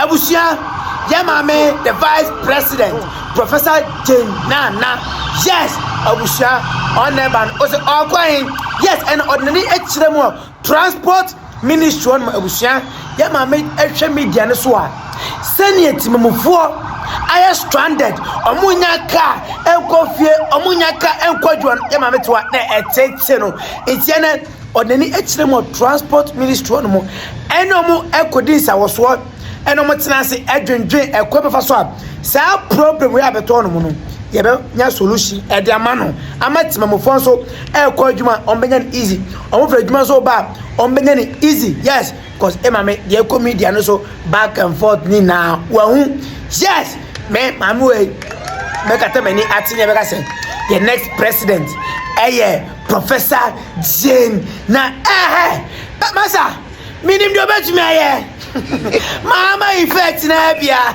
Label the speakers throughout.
Speaker 1: Abusia, Yamame, the Vice President, Professor Naana. Yes, Abusia, on Neban, also all going. Yes, and ordinary HMO, Transport Ministry on Abusia, Yamame, Media, Senior Timofo. I am stranded. Omunyaka, Enkofie, Omunyaka, Enkwajuan, Yamametwa, Eteno. It's an ordinary HMO Transport Ministry on Mo. Enomo Ekodisa was what? Enomotinasi, Edwin, Equip for swap. Sa problem we have a tonomono. Yebe, nya solution, Ediamano. Amatimamo, Ekwajuma, Ombengan easy. Omofrejuma so bad, Ombengan easy. Yes, because Emma, the comedian also back and forth ni now. Well, yes, man, I'm way. Make a time any acting the next president, Professor Jane. Na but massa, meaning do bet me, Mama effect na bia.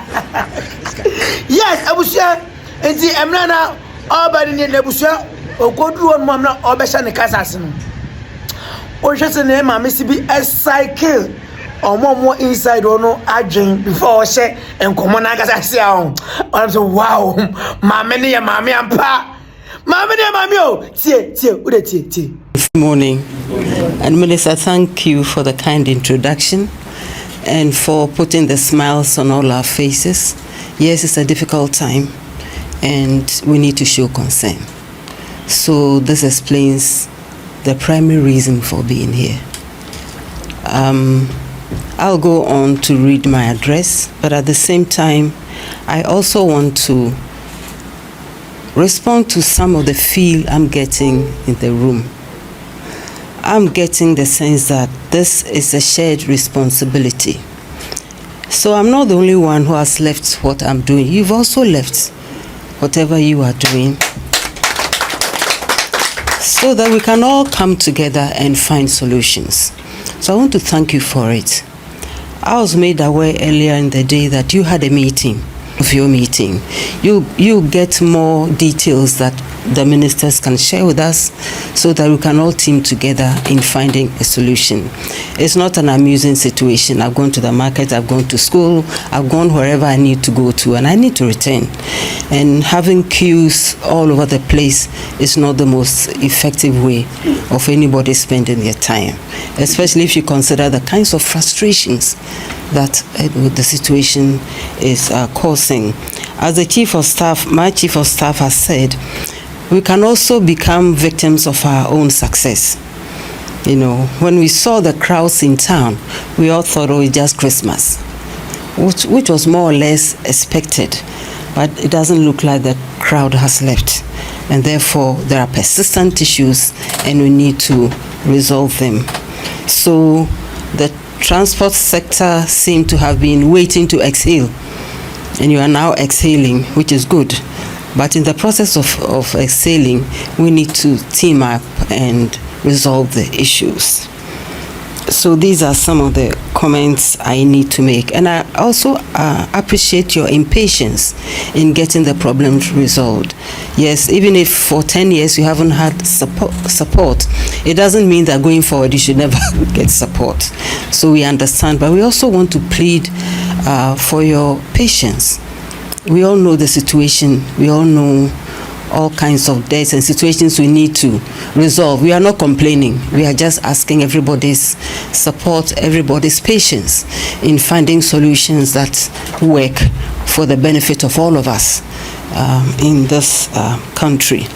Speaker 1: Yes, Abusia, and the Emrana, all by the Nebusia, or go through one mama or Beshan the Cassasin. Or just a name, Missy be a cycle. Or more inside or no aging before she and come on as I say I'm so wow mammy and mammy and pa mammy and mammy
Speaker 2: Good morning, and Melissa, thank you for the kind introduction and for putting the smiles on all our faces. Yes, it's a difficult time and we need to show concern. So this explains the primary reason for being here. I'll go on to read my address, but at the same time, I also want to respond to some of the feel I'm getting in the room. I'm getting the sense that this is a shared responsibility. So I'm not the only one who has left what I'm doing. You've also left whatever you are doing, so that we can all come together and find solutions. So I want to thank you for it. I was made aware earlier in the day that you had a meeting. Of your meeting, you get more details that the ministers can share with us, so that we can all team together in finding a solution. It's not an amusing situation. I've gone to the market, I've gone to school, I've gone wherever I need to go to, and I need to return. And having queues all over the place is not the most effective way of anybody spending their time, especially if you consider the kinds of frustrations that the situation is causing. As the Chief of Staff, my Chief of Staff has said, we can also become victims of our own success. You know, when we saw the crowds in town, we all thought, oh, it's just Christmas, which was more or less expected, but it doesn't look like the crowd has left. And therefore, there are persistent issues and we need to resolve them. So the transport sector seemed to have been waiting to exhale, and you are now exhaling, which is good. But in the process of exhaling, we need to team up and resolve the issues. So these are some of the comments I need to make. And I also appreciate your impatience in getting the problems resolved. Yes, even if for 10 years you haven't had support, it doesn't mean that going forward you should never get support. So we understand, but we also want to plead for your patience. We all know the situation. We all know all kinds of deaths and situations we need to resolve. We are not complaining. We are just asking everybody's support, everybody's patience in finding solutions that work for the benefit of all of us in this country.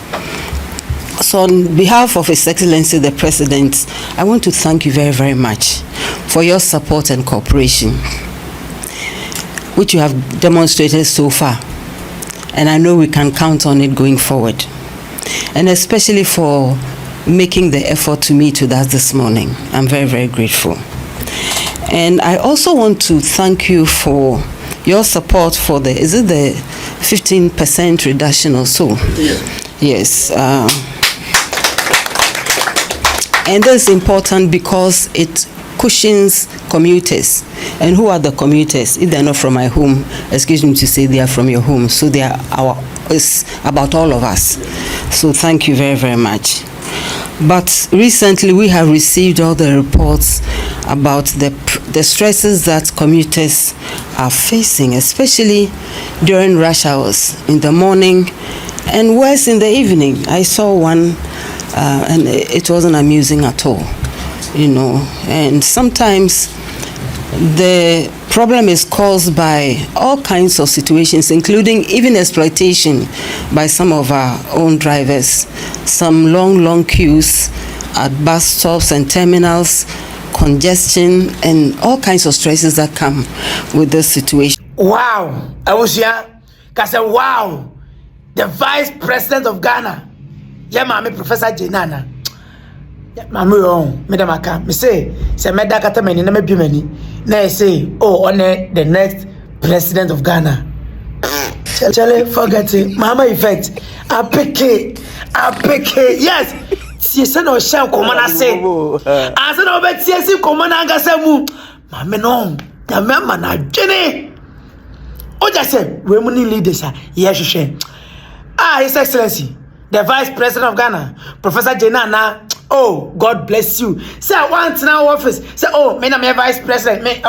Speaker 2: So on behalf of His Excellency the President, I want to thank you very, very much for your support and cooperation, which you have demonstrated so far. And I know we can count on it going forward. And especially for making the effort to meet with us this morning. I'm very, very grateful. And I also want to thank you for your support for the 15% reduction or so? Yes. And that's important because it cushions commuters. And who are the commuters? If they're not from my home, excuse me to say they are from your home. So they are it's about all of us. So thank you very, very much. But recently we have received all the reports about the stresses that commuters are facing, especially during rush hours in the morning and worse in the evening. I saw one and it wasn't amusing at all, and sometimes the problem is caused by all kinds of situations, including even exploitation by some of our own drivers. Some long queues at bus stops and terminals, congestion, and all kinds of stresses that come with this situation.
Speaker 1: Wow, Awusia, kase wow, the Vice President of Ghana, Mami Professor Naana. Mami Madam Aka, me say Meda Katamani, na me bimani. Na say, on the next President of Ghana. Chale, forget it. Mama effect. I pick it. Yes. Si se no share komana say. Asa no bet si komana ngasa mu. Mama no. Ya mama na dwene. O just say we mu ni leaders ah. Yes share. His Excellency, the Vice President of Ghana, Professor Naana. Oh, God bless you. Say I want now office. Say, me na me Vice President. Me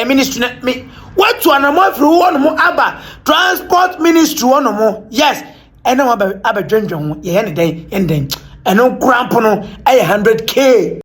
Speaker 1: ministry me. What to anamo through one more aba transport ministry one more. Yes. And now aba dwenjon. Ye any day and then. And no cramp no 100K.